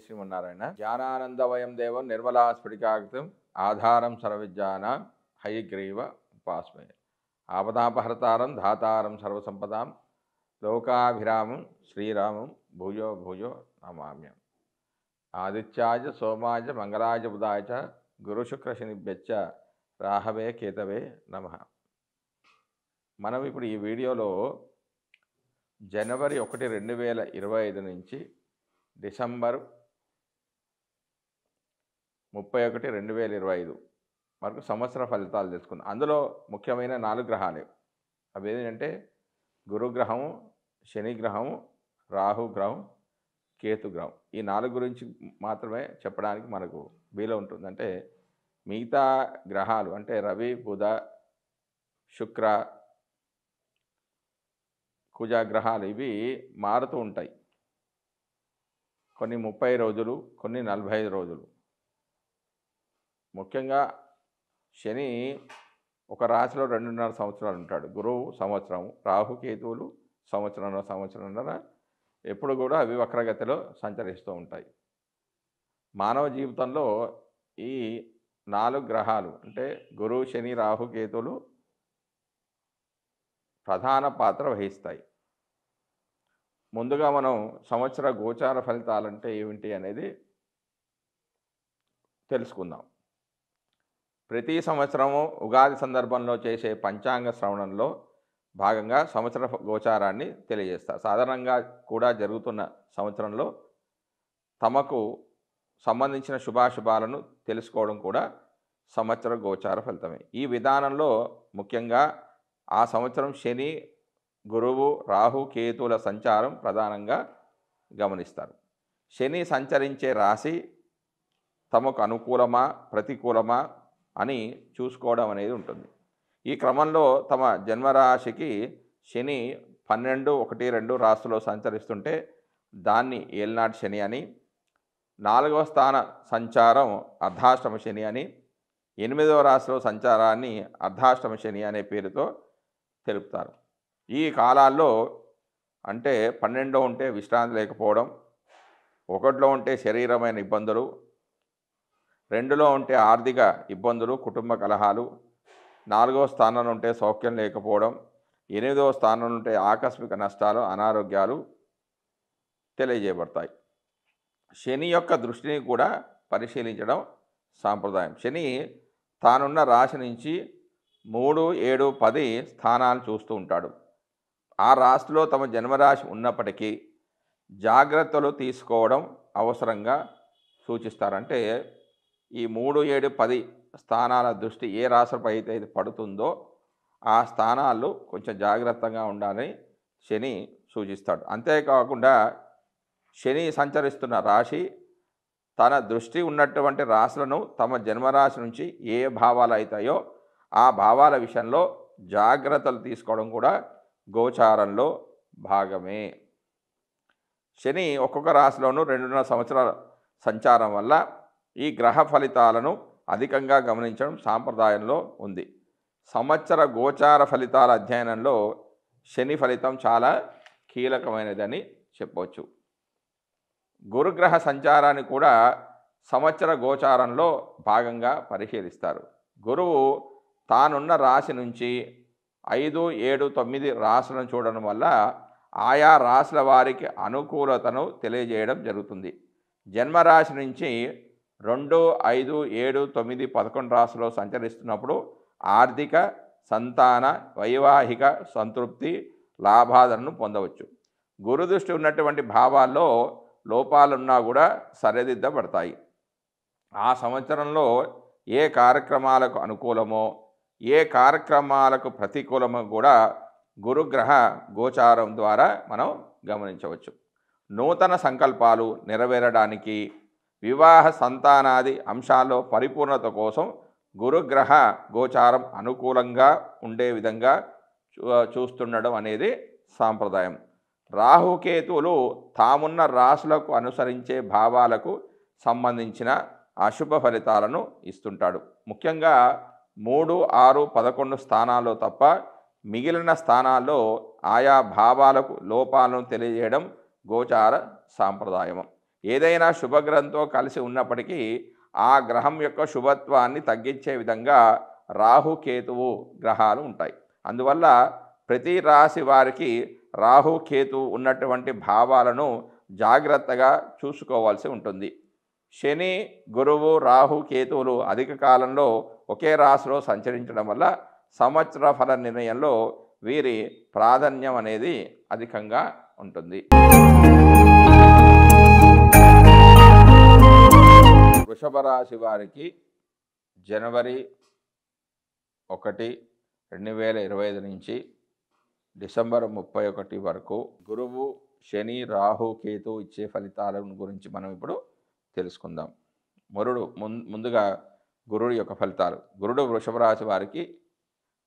శ్రీమన్నారాయణ. జ్ఞానానందవయం దేవం నిర్మలాస్ఫటికాకృతిం ఆధారం సర్వవిద్యానాం హయగ్రీవ ఉపాస్మహే. ఆపదాపహర్తారం ధాతారం సర్వసంపదాం లోకాభిరామం శ్రీరామం భూయో భూయో నమామ్యం. ఆదిత్యాయ సోమాయ మంగళాయ బుధాయ చ గురుశుక్రశనిభ్యశ్చ రాహవే కేతవే నమః. మనం ఇప్పుడు ఈ వీడియోలో జనవరి 1, 2025 నుంచి డిసెంబర్ 31, 2025 వరకు సంవత్సర ఫలితాలు తెలుసుకుందాం. అందులో ముఖ్యమైన 4 గ్రహాలు. అవి ఏంటంటే గురుగ్రహము, శనిగ్రహము, రాహుగ్రహం, కేతుగ్రహం. ఈ 4 గురించి మాత్రమే చెప్పడానికి మనకు వీలు ఉంటుంది. అంటే మిగతా గ్రహాలు అంటే రవి, బుధ, శుక్ర, కుజ గ్రహాలు ఇవి మారుతూ ఉంటాయి. కొన్ని 30 రోజులు, కొన్ని 45 రోజులు. ముఖ్యంగా శని ఒక రాశిలో 2.5 సంవత్సరాలు ఉంటాడు. గురువు సంవత్సరం, రాహు కేతువులు సంవత్సరంన్నర ఎప్పుడు కూడా అవి వక్రగతిలో సంచరిస్తూ ఉంటాయి. మానవ జీవితంలో ఈ 4 గ్రహాలు అంటే గురువు, శని, రాహు కేతువులు ప్రధాన పాత్ర వహిస్తాయి. ముందుగా మనం సంవత్సర గోచార ఫలితాలంటే ఏమిటి అనేది తెలుసుకుందాం. ప్రతి సంవత్సరము ఉగాది సందర్భంలో చేసే పంచాంగ శ్రవణంలో భాగంగా సంవత్సర గోచారాన్ని తెలియజేస్తారు. సాధారణంగా కూడా జరుగుతున్న సంవత్సరంలో తమకు సంబంధించిన శుభాశుభాలను తెలుసుకోవడం కూడా సంవత్సర గోచార ఫలితమే. ఈ విధానంలో ముఖ్యంగా ఆ సంవత్సరం శని, గురువు, రాహు, కేతువుల సంచారం ప్రధానంగా గమనిస్తారు. శని సంచరించే రాశి తమకు అనుకూలమా ప్రతికూలమా అని చూసుకోవడం అనేది ఉంటుంది. ఈ క్రమంలో తమ జన్మరాశికి శని 12, 1, 2 రాశిలో సంచరిస్తుంటే దాన్ని ఏలినాటి శని అని, 4వ స్థాన సంచారం అర్ధాష్టమ శని అని, 8వ రాశిలో సంచారాన్ని అర్ధాష్టమ శని అనే పేరుతో తెలుపుతారు. ఈ కాలాల్లో అంటే 12లో ఉంటే విశ్రాంతి లేకపోవడం, 1లో ఉంటే శరీరమైన ఇబ్బందులు, 2లో ఉంటే ఆర్థిక ఇబ్బందులు, కుటుంబ కలహాలు, 4వ స్థానంలో ఉంటే సౌఖ్యం లేకపోవడం, 8వ స్థానంలో ఉంటే ఆకస్మిక నష్టాలు, అనారోగ్యాలు తెలియజేయబడతాయి. శని యొక్క దృష్టిని కూడా పరిశీలించడం సాంప్రదాయం. శని తానున్న రాశి నుంచి 3, 7, 10 స్థానాలు చూస్తూ ఉంటాడు. ఆ రాశిలో తమ జన్మరాశి ఉన్నప్పటికీ జాగ్రత్తలు తీసుకోవడం అవసరంగా సూచిస్తారు. అంటే ఈ 3, 7, 10 స్థానాల దృష్టి ఏ రాశిపై అయితే పడుతుందో ఆ స్థానాలు కొంచెం జాగ్రత్తగా ఉండాలని శని సూచిస్తాడు. అంతేకాకుండా శని సంచరిస్తున్న రాశి తన దృష్టి ఉన్నటువంటి రాశులను తమ జన్మరాశి నుంచి ఏ భావాలు అవుతాయో ఆ భావాల విషయంలో జాగ్రత్తలు తీసుకోవడం కూడా గోచారంలో భాగమే. శని ఒక్కొక్క రాశిలోనూ 2.5 సంవత్సరాల సంచారం వల్ల ఈ గ్రహ ఫలితాలను అధికంగా గమనించడం సాంప్రదాయంలో ఉంది. సంవత్సర గోచార ఫలితాల అధ్యయనంలో శని ఫలితం చాలా కీలకమైనదని చెప్పవచ్చు. గురుగ్రహ సంచారాన్ని కూడా సంవత్సర గోచారంలో భాగంగా పరిశీలిస్తారు. గురువు తానున్న రాశి నుంచి 5, 7, 9 రాశులను చూడడం వల్ల ఆయా రాశుల వారికి అనుకూలతను తెలియజేయడం జరుగుతుంది. జన్మరాశి నుంచి 2, 5, 7, 9, 11 రాశిలో సంచరిస్తున్నప్పుడు ఆర్థిక, సంతాన, వైవాహిక సంతృప్తి, లాభాలను పొందవచ్చు. గురుదృష్టి ఉన్నటువంటి భావాల్లో లోపాలున్నా కూడా సరిదిద్దబడతాయి. ఆ సంవత్సరంలో ఏ కార్యక్రమాలకు అనుకూలమో ఏ కార్యక్రమాలకు ప్రతికూలమో కూడా గురుగ్రహ గోచారం ద్వారా మనం గమనించవచ్చు. నూతన సంకల్పాలు నెరవేరడానికి, వివాహ సంతానాది అంశాల్లో పరిపూర్ణత కోసం గురుగ్రహ గోచారం అనుకూలంగా ఉండే విధంగా చూస్తుండడం అనేది సాంప్రదాయం. రాహుకేతువులు తామున్న రాశులకు అనుసరించే భావాలకు సంబంధించిన అశుభ ఫలితాలను ఇస్తుంటాడు. ముఖ్యంగా 3, 6, 11 స్థానాల్లో తప్ప మిగిలిన స్థానాల్లో ఆయా భావాలకు లోపాలను తెలియజేయడం గోచార సాంప్రదాయం. ఏదైనా శుభగ్రహంతో కలిసి ఉన్నప్పటికీ ఆ గ్రహం యొక్క శుభత్వాన్ని తగ్గించే విధంగా రాహుకేతువు గ్రహాలు ఉంటాయి. అందువల్ల ప్రతి రాశి వారికి రాహుకేతు ఉన్నటువంటి భావాలను జాగ్రత్తగా చూసుకోవాల్సి ఉంటుంది. శని, గురువు, రాహు, కేతువులు అధిక కాలంలో ఒకే రాశిలో సంచరించడం వల్ల సంవత్సర ఫల నిర్ణయంలో వీరి ప్రాధాన్యం అనేది అధికంగా ఉంటుంది. వృషభ రాశి వారికి జనవరి 1, 2025 నుంచి డిసెంబర్ 31 వరకు గురువు, శని, రాహు, కేతు ఇచ్చే ఫలితాల గురించి మనం ఇప్పుడు తెలుసుకుందాం. ముందుగా గురుడు యొక్క ఫలితాలు. గురుడు వృషభ రాశి వారికి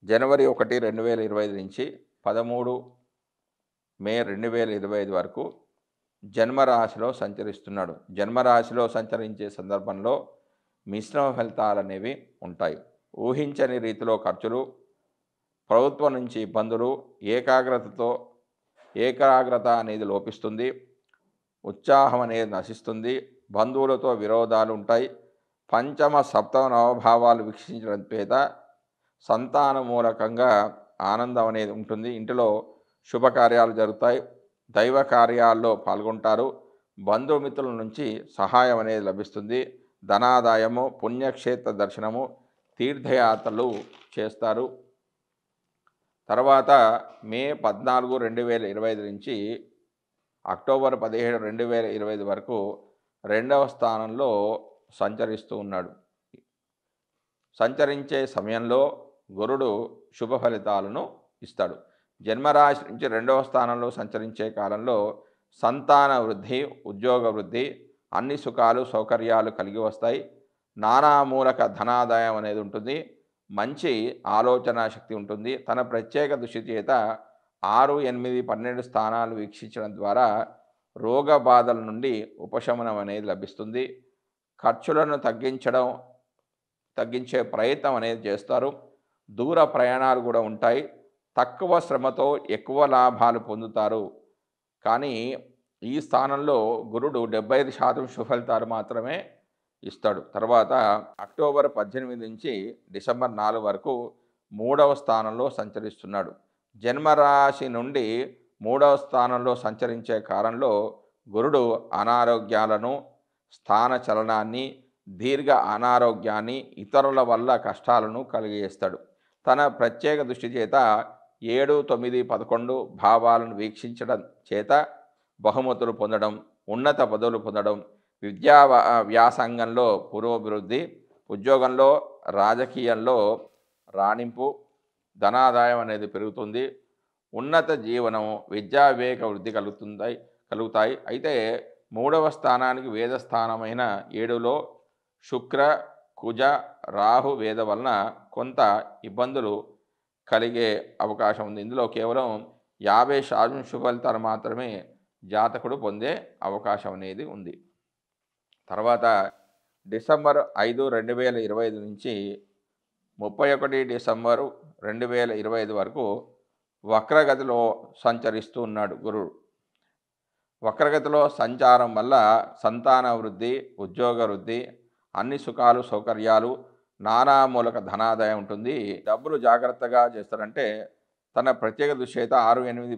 జనవరి 1, 2025 నుంచి 13 మే 2025 వరకు జన్మరాశిలో సంచరిస్తున్నాడు. జన్మరాశిలో సంచరించే సందర్భంలో మిశ్రమ ఫలితాలు అనేవి ఉంటాయి. ఊహించని రీతిలో ఖర్చులు, ప్రభుత్వం నుంచి ఇబ్బందులు, ఏకాగ్రత అనేది లోపిస్తుంది, ఉత్సాహం అనేది నశిస్తుంది, బంధువులతో విరోధాలు ఉంటాయి, పంచమ సప్తమ నవభావాలు వీక్షించడం చేత సంతాన మూలకంగా ఆనందం అనేది ఉంటుంది. ఇంటిలో శుభకార్యాలు జరుగుతాయి, దైవ కార్యాల్లో పాల్గొంటారు, బంధుమిత్రుల నుంచి సహాయం అనేది లభిస్తుంది, ధనాదాయము, పుణ్యక్షేత్ర దర్శనము, తీర్థయాత్రలు చేస్తారు. తర్వాత మే 14, 2025 నుంచి అక్టోబర్ 17, 2025 వరకు 2వ స్థానంలో సంచరిస్తూ ఉన్నాడు. సంచరించే సమయంలో గురుడు శుభ ఫలితాలను ఇస్తాడు. జన్మరాశి నుంచి 2వ స్థానంలో సంచరించే కాలంలో సంతాన వృద్ధి, ఉద్యోగ వృద్ధి, అన్ని సుఖాలు సౌకర్యాలు కలిగి వస్తాయి, నానామూలక ధనాదాయం అనేది ఉంటుంది, మంచి ఆలోచన శక్తి ఉంటుంది. తన ప్రత్యేక దృష్టి చేత 6, 8, 12 స్థానాలు వీక్షించడం ద్వారా రోగ బాధల నుండి ఉపశమనం అనేది లభిస్తుంది. ఖర్చులను తగ్గించే ప్రయత్నం అనేది చేస్తారు. దూర ప్రయాణాలు కూడా ఉంటాయి. తక్కువ శ్రమతో ఎక్కువ లాభాలు పొందుతారు. కానీ ఈ స్థానంలో గురుడు 75% సుఫలితాలు మాత్రమే ఇస్తాడు. తర్వాత అక్టోబర్ 18 నుంచి డిసెంబర్ 4 వరకు 3వ స్థానంలో సంచరిస్తున్నాడు. జన్మరాశి నుండి 3వ స్థానంలో సంచరించే కాలంలో గురుడు అనారోగ్యాలను, స్థాన చలనాన్ని, దీర్ఘ అనారోగ్యాన్ని, ఇతరుల వల్ల కష్టాలను కలిగజేస్తాడు. తన ప్రత్యేక దృష్టి చేత 7, 9, 11 భావాలను వీక్షించడం చేత బహుమతులు పొందడం, ఉన్నత పదవులు పొందడం, వ్యాసంగంలో పురోభివృద్ధి, ఉద్యోగంలో, రాజకీయంలో రాణింపు, ధనాదాయం అనేది పెరుగుతుంది, ఉన్నత జీవనం, విద్యా వివేక వృద్ధి కలుగుతాయి. అయితే 3వ స్థానానికి వేద స్థానమైన 7లో శుక్ర, కుజ, రాహు వేద వలన కొంత ఇబ్బందులు కలిగే అవకాశం ఉంది. ఇందులో కేవలం 50% శుభఫలితాలు మాత్రమే జాతకుడు పొందే అవకాశం అనేది ఉంది. తర్వాత డిసెంబర్ 5, 2025 నుంచి 31 డిసెంబరు 2025 వరకు వక్రగతిలో సంచరిస్తూ ఉన్నాడు గురుడు. వక్రగతిలో సంచారం వల్ల సంతాన వృద్ధి, ఉద్యోగ వృద్ధి, అన్ని సుఖాలు సౌకర్యాలు, నానామూలక ధనాదాయం ఉంటుంది. డబ్బులు జాగ్రత్తగా చేస్తారంటే తన ప్రత్యేక దృష్టి చేత 6, 8,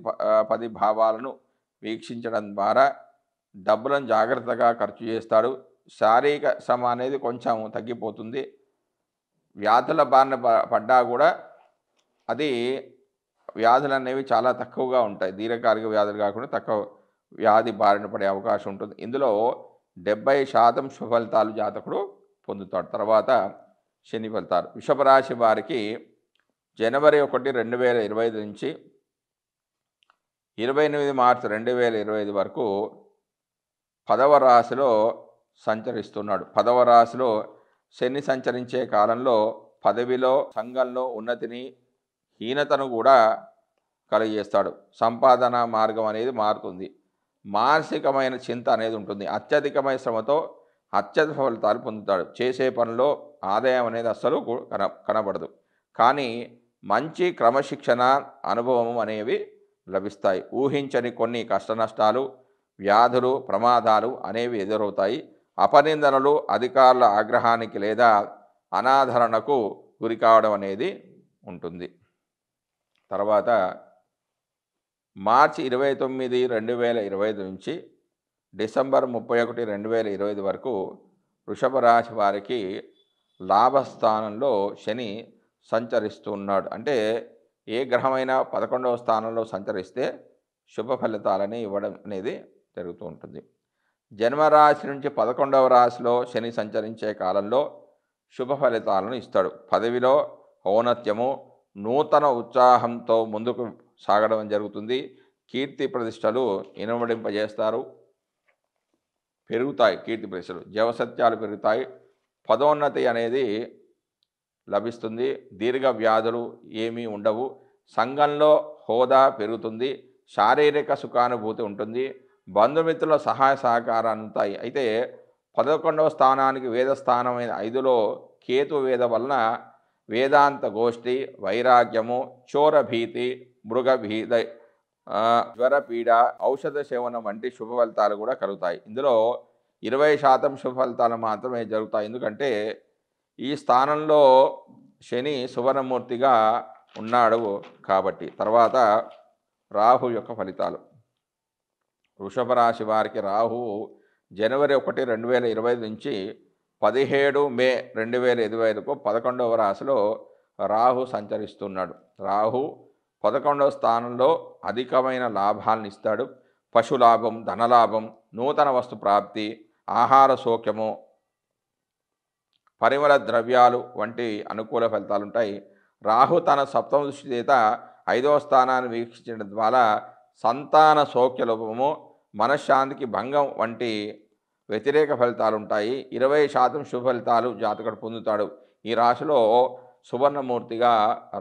10 భావాలను వీక్షించడం ద్వారా డబ్బులను జాగ్రత్తగా ఖర్చు చేస్తాడు. శారీరక శ్రమ అనేది కొంచెం తగ్గిపోతుంది. వ్యాధుల బారిన పడ్డా కూడా అది వ్యాధులు అనేవి చాలా తక్కువగా ఉంటాయి. దీర్ఘకాలిక వ్యాధులు కాకుండా తక్కువ వ్యాధి బారిన పడే అవకాశం ఉంటుంది. ఇందులో 70% సుఫలితాలు జాతకుడు పొందుతాడు. తర్వాత శని ఫలితాలు. వృషభ రాశి వారికి జనవరి 1, 2025 నుంచి 28 మార్చి 2025 వరకు 10వ రాశిలో సంచరిస్తున్నాడు. 10వ రాశిలో శని సంచరించే కాలంలో పదవిలో, సంఘంలో ఉన్నతిని, హీనతను కూడా కలిగజేస్తాడు. సంపాదన మార్గం అనేది మారుతుంది. మానసికమైన చింత అనేది ఉంటుంది. అత్యధికమైన శ్రమతో అత్యధిక ఫలితాలు పొందుతాడు. చేసే పనిలో ఆదాయం అనేది అస్సలు కనబడదు. కానీ మంచి క్రమశిక్షణ, అనుభవం అనేవి లభిస్తాయి. ఊహించని కొన్ని కష్ట నష్టాలు, వ్యాధులు, ప్రమాదాలు అనేవి ఎదురవుతాయి. అపనిందనలు, అధికారుల ఆగ్రహానికి లేదా అనాదరణకు గురి కావడం అనేది ఉంటుంది. తర్వాత మార్చి 29, 2025 నుంచి డిసెంబర్ 31, 2025 వరకు వృషభ రాశి వారికి లాభస్థానంలో శని సంచరిస్తూ ఉన్నాడు. అంటే ఏ గ్రహమైనా 11వ స్థానంలో సంచరిస్తే శుభ ఫలితాలని ఇవ్వడం అనేది జరుగుతూ ఉంటుంది. జన్మరాశి నుంచి 11వ రాశిలో శని సంచరించే కాలంలో శుభ ఫలితాలను ఇస్తాడు. పదవిలో ఔన్నత్యము, నూతన ఉత్సాహంతో ముందుకు సాగడం జరుగుతుంది. కీర్తి ప్రతిష్టలు ఇనుమడింపజేస్తారు, పెరుగుతాయి. కీర్తి ప్రతిష్టలు, జవసత్యాలు పెరుగుతాయి. పదోన్నతి అనేది లభిస్తుంది. దీర్ఘ వ్యాధులు ఏమీ ఉండవు. సంఘంలో హోదా పెరుగుతుంది. శారీరక సుఖానుభూతి ఉంటుంది. బంధుమిత్రుల సహాయ సహకారాలు ఉంటాయి. అయితే 11వ స్థానానికి వేదస్థానమైన 5లో కేతు వేద వలన వేదాంత గోష్ఠి, వైరాగ్యము, చోరభీతి, మృగభీత, జ్వరపీడ, ఔషధ సేవనం వంటి శుభ ఫలితాలు కూడా కలుగుతాయి. ఇందులో 20% శుభ ఫలితాలు మాత్రమే జరుగుతాయి. ఎందుకంటే ఈ స్థానంలో శని సువర్ణమూర్తిగా ఉన్నాడు కాబట్టి. తర్వాత రాహు యొక్క ఫలితాలు. వృషభ రాశి వారికి రాహు జనవరి 1, 2025 నుంచి 17 మే 2025కు 11వ రాశిలో రాహు సంచరిస్తున్నాడు. రాహు 11వ స్థానంలో అధికమైన లాభాలను ఇస్తాడు. పశులాభం, ధనలాభం, నూతన వస్తు ప్రాప్తి, ఆహార సౌఖ్యము, పరిమళ ద్రవ్యాలు వంటి అనుకూల ఫలితాలు ఉంటాయి. రాహు తన సప్తమ దృష్టి చేత 5వ స్థానాన్ని వీక్షించడం ద్వారా సంతాన సౌఖ్యలోపము, మనశ్శాంతికి భంగం వంటి వ్యతిరేక ఫలితాలు ఉంటాయి. 20% శుభ ఫలితాలు జాతకుడు పొందుతాడు. ఈ రాశిలో సువర్ణమూర్తిగా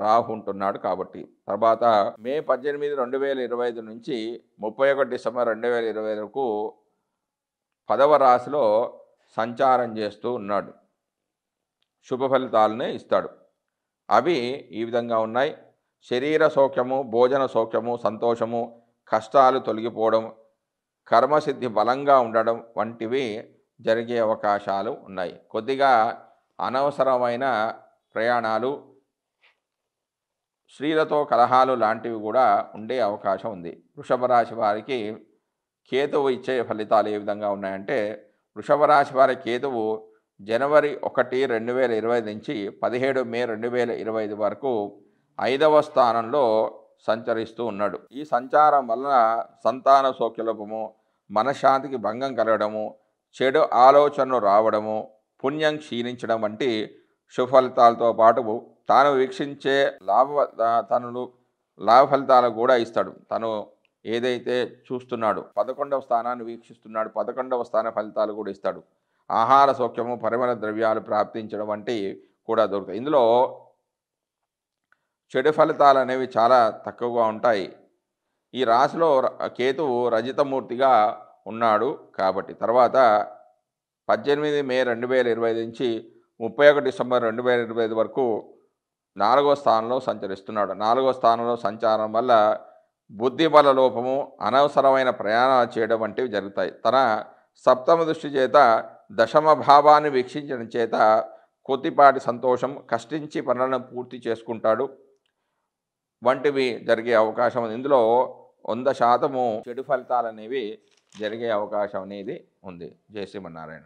రాహు ఉంటున్నాడు కాబట్టి. తర్వాత మే 18, 2025 నుంచి 31 డిసెంబర్ 2025 వరకు 10వ రాశిలో సంచారం చేస్తూ ఉన్నాడు. శుభ ఫలితాలనే ఇస్తాడు. అవి ఈ విధంగా ఉన్నాయి. శరీర సౌఖ్యము, భోజన సౌఖ్యము, సంతోషము, కష్టాలు తొలగిపోవడం, కర్మసిద్ధి బలంగా ఉండడం వంటివి జరిగే అవకాశాలు ఉన్నాయి. కొద్దిగా అనవసరమైన ప్రయాణాలు, స్త్రీలతో కలహాలు లాంటివి కూడా ఉండే అవకాశం ఉంది. వృషభ రాశి వారికి కేతువు ఇచ్చే ఫలితాలు ఏ విధంగా ఉన్నాయంటే, వృషభ రాశి వారి కేతువు జనవరి 1, 2025 నుంచి 17 మే 2025 వరకు 5వ స్థానంలో సంచరిస్తూ ఉన్నాడు. ఈ సంచారం వలన సంతాన సౌఖ్యలోపము, మనశ్శాంతికి భంగం కలగడము, చెడు ఆలోచనలు రావడము, పుణ్యం క్షీణించడం వంటి సుఫలితాలతో పాటు తాను వీక్షించే లాభ ఫలితాలు కూడా ఇస్తాడు. తను ఏదైతే చూస్తున్నాడు, 11వ స్థానాన్ని వీక్షిస్తున్నాడు, 11వ స్థాన ఫలితాలు కూడా ఇస్తాడు. ఆహార సౌఖ్యము, పరిమళ ద్రవ్యాలు ప్రాప్తించడం వంటి కూడా దొరుకుతాయి. ఇందులో చెడు ఫలితాలు అనేవి చాలా తక్కువగా ఉంటాయి. ఈ రాశిలో కేతువు రజితమూర్తిగా ఉన్నాడు కాబట్టి. తర్వాత 18 మే 2025 నుంచి 31 డిసెంబర్ 2025 వరకు 4వ స్థానంలో సంచరిస్తున్నాడు. 4వ స్థానంలో సంచారం వల్ల బుద్ధిబల లోపము, అనవసరమైన ప్రయాణాలు చేయడం వంటివి జరుగుతాయి. తన సప్తమ దృష్టి చేత దశమ భావాన్ని వీక్షించడం చేత కొద్దిపాటి సంతోషం, కష్టించి పనులను పూర్తి చేసుకుంటాడు వంటివి జరిగే అవకాశం ఉంది. ఇందులో 100% చెడు ఫలితాలు అనేవి జరిగే అవకాశం అనేది ఉంది. జై శ్రీమన్నారాయణ.